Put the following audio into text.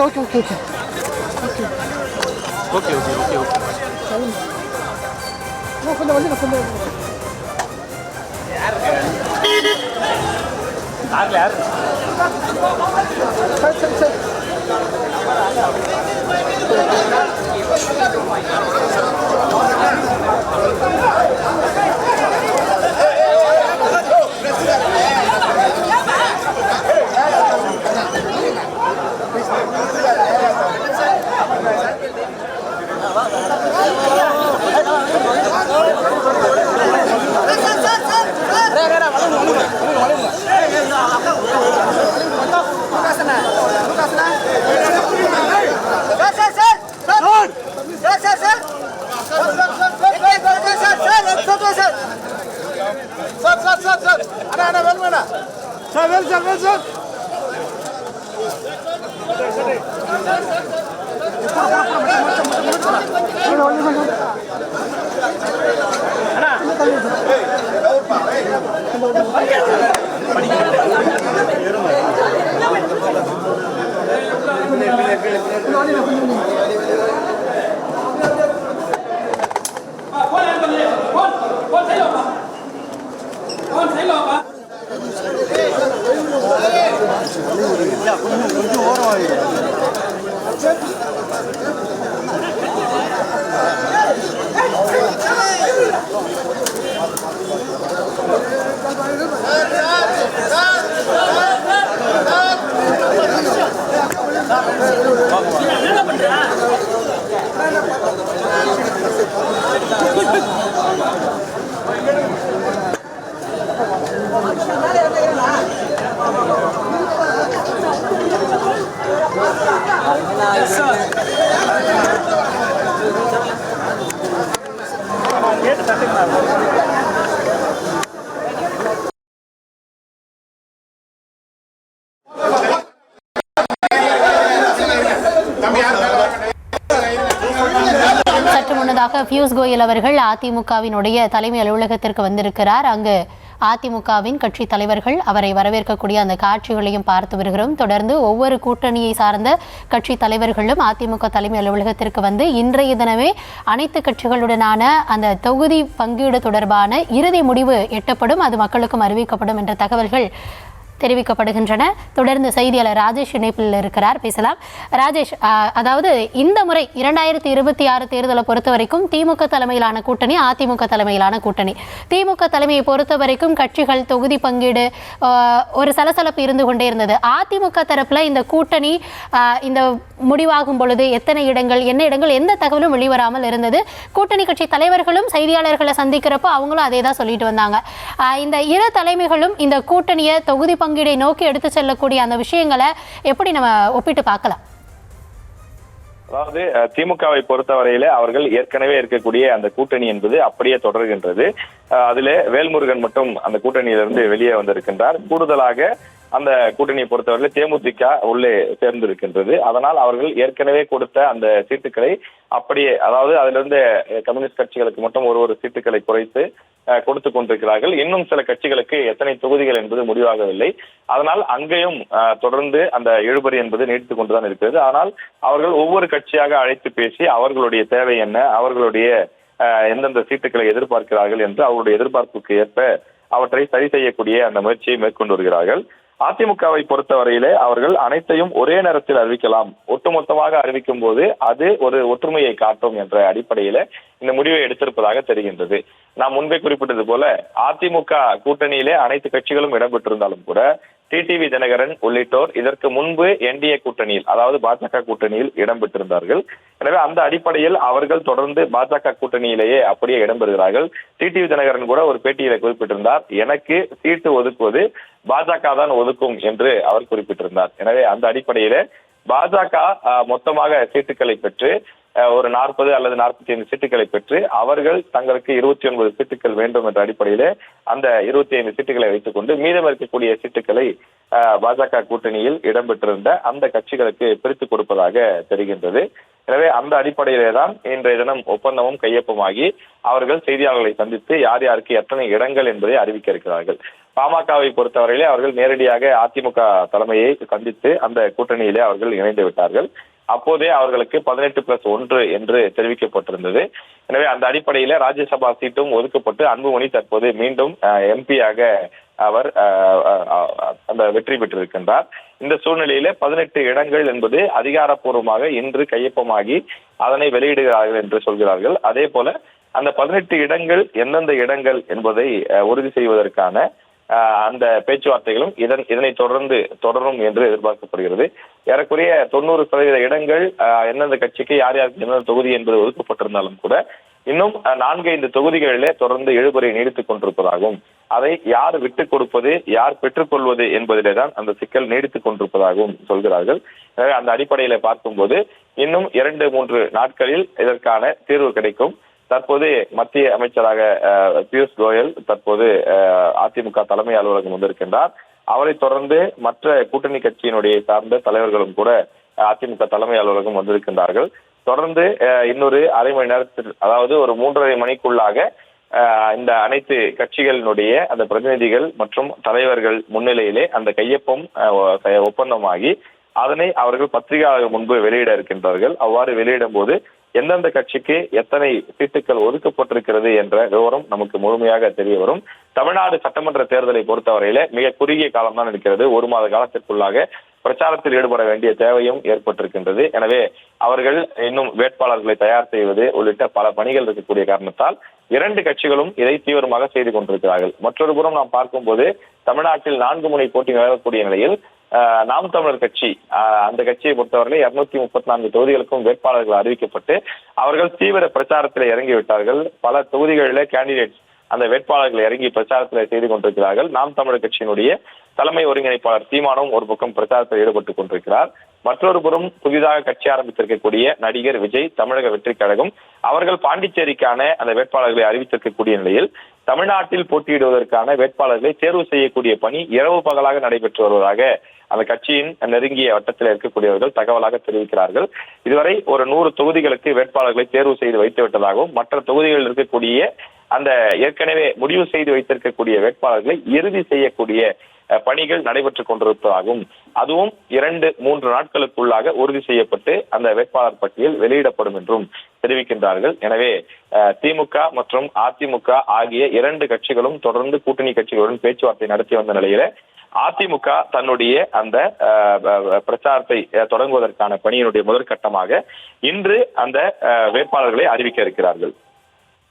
Okay okay okay okay okay okay okay okay கொஞ்சம் வந்து கொஞ்சம் யார் யார் சரி சரி சரி சற்று முன்னதாக பியூஷ் கோயல் அவர்கள் அதிமுகவினுடைய தலைமை அலுவலகத்திற்கு வந்திருக்கிறார். அங்கு அதிமுகவின் கட்சி தலைவர்கள் அவரை வரவேற்கக்கூடிய அந்த காட்சிகளையும் பார்த்து வருகிறோம். தொடர்ந்து ஒவ்வொரு கூட்டணியை சார்ந்த கட்சி தலைவர்களும் அதிமுக தலைமை அலுவலகத்திற்கு வந்து இன்றைய தினமே அனைத்து கட்சிகளுடனான அந்த தொகுதி பங்கீடு தொடர்பான இறுதி முடிவு எட்டப்படும், அது மக்களுக்கும் அறிவிக்கப்படும் என்ற தகவல்கள் தெரிவிக்கப்படுகின்றன. தொடர்ந்து செய்தியாளர் ராஜேஷ் இணைப்பில் இருக்கிறார், பேசலாம். ராஜேஷ், அதாவது இந்த முறை 2026 தேர்தலை பொறுத்த வரைக்கும் திமுக தலைமையிலான கூட்டணி, அதிமுக தலைமையிலான கூட்டணி. திமுக தலைமையை பொறுத்த வரைக்கும் கட்சிகள் தொகுதி பங்கீடு ஒரு சலசலப்பு இருந்து கொண்டே இருந்தது. அதிமுக தரப்புல இந்த கூட்டணி இந்த முடிவாகும் பொழுது எத்தனை இடங்கள், என்ன இடங்கள், எந்த தகவலும் வெளிவராமல் இருந்தது. கூட்டணி கட்சி தலைவர்களும் செய்தியாளர்களை சந்திக்கிறப்போ அவங்களும் அதே தான் சொல்லிட்டு வந்தாங்க. இந்த இரு தலைமைகளும் இந்த கூட்டணியை தொகுதி பங்கீடை நோக்கி எடுத்து செல்லக்கூடிய அந்த விஷயங்களை எப்படி நம்ம ஒப்பிட்டு பார்க்கலாம்? அதாவது திமுகவை பொறுத்தவரையில அவர்கள் ஏற்கனவே இருக்கக்கூடிய அந்த கூட்டணி என்பது அப்படியே தொடர்கின்றது. அதிலே வேல்முருகன் மட்டும் அந்த கூட்டணியிலிருந்து வெளியே வந்திருக்கின்றார். கூடுதலாக அந்த கூட்டணியை பொறுத்தவரையில தேமுதிக உள்ளே சேர்ந்திருக்கின்றது. அதனால் அவர்கள் ஏற்கனவே கொடுத்த அந்த சீட்டுகளை அப்படியே, அதாவது அதிலிருந்து கம்யூனிஸ்ட் கட்சிகளுக்கு மட்டும் ஒரு சீட்டுகளை குறைத்து கொடுத்து கொண்டிருக்கிறார்கள். இன்னும் சில கட்சிகளுக்கு எத்தனை தொகுதிகள் என்பது முடிவாகவில்லை. அதனால் அங்கேயும் தொடர்ந்து அந்த இழுபறி என்பது நீடித்துக் கொண்டுதான் இருக்கிறது. ஆனால் அவர்கள் ஒவ்வொரு கட்சியாக அழைத்து பேசி அவர்களுடைய தேவை என்ன, அவர்களுடைய எந்தெந்த சீட்டுகளை எதிர்பார்க்கிறார்கள் என்று அவருடைய எதிர்பார்ப்புக்கு ஏற்ப அவற்றை சரி செய்யக்கூடிய அந்த முயற்சியை மேற்கொண்டு வருகிறார்கள். அதிமுகவை பொறுத்தவரையிலே அவர்கள் அனைத்தையும் ஒரே நேரத்தில் அறிவிக்கலாம், ஒட்டுமொத்தமாக அறிவிக்கும் போது அது ஒரு ஒற்றுமையை காட்டும் என்ற அடிப்படையில இந்த முடிவை எடுத்திருப்பதாக தெரிகின்றது. நான் முன்பே குறிப்பிட்டது போல அதிமுக கூட்டணியிலே அனைத்து கட்சிகளும் இடம்பெற்றிருந்தாலும் கூட டிடிவி தினகரன் உள்ளிட்டோர் இதற்கு முன்பு என்டிஏ கூட்டணியில், அதாவது பாஜக கூட்டணியில் இடம்பெற்றிருந்தார்கள். எனவே அந்த அடிப்படையில் அவர்கள் தொடர்ந்து பாஜக கூட்டணியிலேயே அப்படியே இடம்பெறுகிறார்கள். டிடிவி தினகரன் கூட ஒரு பேட்டியில குறிப்பிட்டிருந்தார், எனக்கு சீட்டு ஒதுக்குவது பாஜக தான் ஒதுக்கும் என்று அவர் குறிப்பிட்டிருந்தார். எனவே அந்த அடிப்படையில பாஜக மொத்தமாக சீட்டுகளை பெற்று ஒரு 40 அல்லது 45 சீட்டுகளை பெற்று அவர்கள் தங்களுக்கு 29 சீட்டுகள் வேண்டும் என்ற அடிப்படையிலே அந்த 25 சீட்டுகளை வைத்துக் கொண்டு மீதம் இருக்கக்கூடிய சீட்டுகளை பாஜக கூட்டணியில் இடம்பெற்றிருந்த அந்த கட்சிகளுக்கு பிரித்துக் கொடுப்பதாக தெரிகின்றது. எனவே அந்த அடிப்படையிலே தான் இன்றைய தினம் ஒப்பந்தமும் கையொப்பமாகி அவர்கள் செய்தியாளர்களை சந்தித்து யார் யாருக்கு எத்தனை இடங்கள் என்பதை அறிவிக்க இருக்கிறார்கள். பாமகவை பொறுத்தவரையிலே அவர்கள் நேரடியாக அதிமுக தலைமையை சந்தித்து அந்த கூட்டணியிலே அவர்கள் இணைந்து விட்டார்கள். அப்போதே அவர்களுக்கு 18+1 என்று தெரிவிக்கப்பட்டிருந்தது. எனவே அந்த அடிப்படையில ராஜ்யசபா சீட்டும் ஒதுக்கப்பட்டு அன்புமணி தற்போது மீண்டும் எம்பியாக அவர் அந்த வெற்றி பெற்றிருக்கின்றார். இந்த சூழ்நிலையில 18 இடங்கள் என்பது அதிகாரப்பூர்வமாக இன்று கையொப்பமாகி அதனை வெளியிடுகிறார்கள் என்று சொல்கிறார்கள். அதே போல அந்த 18 இடங்கள் எந்தெந்த இடங்கள் என்பதை உறுதி செய்வதற்கான அந்த பேச்சுவார்த்தைகளும் இதனை தொடரும் என்று எதிர்பார்க்கப்படுகிறது. ஏறக்குறைய 90% இடங்கள் எந்தெந்த கட்சிக்கு யார் யாருக்கு எந்தெந்த தொகுதி என்பது ஒதுக்கப்பட்டிருந்தாலும் கூட இன்னும் 4-5 தொகுதிகளிலே தொடர்ந்து இழுபறி நீடித்துக் கொண்டிருப்பதாகவும் அதை யார் விட்டுக் கொடுப்பது யார் பெற்றுக்கொள்வது என்பதிலே தான் அந்த சிக்கல் நீடித்துக் கொண்டிருப்பதாகவும் சொல்கிறார்கள். எனவே அந்த அடிப்படையில பார்க்கும்போது இன்னும் 2-3 நாட்களில் இதற்கான தீர்வு கிடைக்கும். தற்போது மத்திய அமைச்சராக பியூஷ் கோயல் தற்போது அதிமுக தலைமை அலுவலகம் வந்திருக்கின்றார். அவரை தொடர்ந்து மற்ற கூட்டணி கட்சியினுடைய சார்ந்த தலைவர்களும் கூட அதிமுக தலைமை அலுவலகம் வந்திருக்கின்றார்கள். தொடர்ந்து இன்னொரு அரை மணி நேரத்தில், அதாவது ஒரு 3:30 மணிக்குள்ளாக இந்த அனைத்து கட்சிகளினுடைய அந்த பிரதிநிதிகள் மற்றும் தலைவர்கள் முன்னிலையிலே அந்த கையொப்பம் ஒப்பந்தமாகி அதனை அவர்கள் பத்திரிகையாளர்கள் முன்பு வெளியிட இருக்கின்றார்கள். அவ்வாறு வெளியிடும் போது எந்தெந்த கட்சிக்கு எத்தனை சீட்டுகள் ஒதுக்கப்பட்டிருக்கிறது என்ற விவரம் நமக்கு முழுமையாக தெரிய வரும். தமிழ்நாடு சட்டமன்ற தேர்தலை பொறுத்தவரையில மிக குறுகிய காலம்தான் இருக்கிறது. 1 மாத காலத்திற்குள்ளாக பிரச்சாரத்தில் ஈடுபட வேண்டிய தேவையும் ஏற்பட்டிருக்கின்றது. எனவே அவர்கள் இன்னும் வேட்பாளர்களை தயார் செய்வது உள்ளிட்ட பல பணிகள் இருக்கக்கூடிய காரணத்தால் 2 கட்சிகளும் இதை தீவிரமாக செய்து கொண்டிருக்கிறார்கள். மற்றொரு புறம் நாம் பார்க்கும்போது தமிழ்நாட்டில் 4 முனை போட்டி நிலவக்கூடிய நிலையில் நாம் தமிழர் கட்சி அந்த கட்சியை பொறுத்தவரை 234 தொகுதிகளுக்கும் வேட்பாளர்கள் அறிவிக்கப்பட்டு அவர்கள் தீவிர பிரச்சாரத்தில் இறங்கிவிட்டார்கள். பல தொகுதிகளில் கேண்டிடேட்ஸ் அந்த வேட்பாளர்கள் இறங்கி பிரச்சாரத்தில் செய்து கொண்டிருக்கிறார்கள். நாம் தமிழர் கட்சியினுடைய தலைமை ஒருங்கிணைப்பாளர் சீமானும் ஒரு பக்கம் பிரச்சாரத்தில் ஈடுபட்டுக் கொண்டிருக்கிறார். மற்றொரு புறம் புதிதாக கட்சி ஆரம்பித்திருக்கக்கூடிய நடிகர் விஜய், தமிழக வெற்றி கழகம், அவர்கள் பாண்டிச்சேரிக்கான அந்த வேட்பாளர்களை அறிவித்திருக்கக்கூடிய நிலையில் தமிழ்நாட்டில் போட்டியிடுவதற்கான வேட்பாளர்களை தேர்வு செய்யக்கூடிய பணி இரவு பகலாக நடைபெற்று வருவதாக அந்த கட்சியின் நெருங்கிய வட்டத்தில் இருக்கக்கூடியவர்கள் தகவலாக தெரிவிக்கிறார்கள். இதுவரை ஒரு 100 தொகுதிகளுக்கு வேட்பாளர்களை தேர்வு செய்து வைத்து விட்டதாகவும் மற்ற தொகுதிகளில் இருக்கக்கூடிய அந்த ஏற்கனவே முடிவு செய்து வைத்திருக்கக்கூடிய வேட்பாளர்களை இறுதி செய்யக்கூடிய பணிகள் நடைபெற்றுக் கொண்டிருப்பதாகவும் அதுவும் 2-3 நாட்களுக்குள்ளாக உறுதி செய்யப்பட்டு அந்த வேட்பாளர் பட்டியல் வெளியிடப்படும் என்றும் தெரிவிக்கின்றார்கள். எனவே திமுக மற்றும் அதிமுக ஆகிய 2 கட்சிகளும் தொடர்ந்து கூட்டணி கட்சிகளுடன் பேச்சுவார்த்தை நடத்தி வந்த நிலையில அதிமுக தன்னுடைய அந்த பிரச்சாரத்தை தொடங்குவதற்கான பணியினுடைய முதற்கட்டமாக இன்று அந்த வேட்பாளர்களை அறிவிக்க இருக்கிறார்கள்.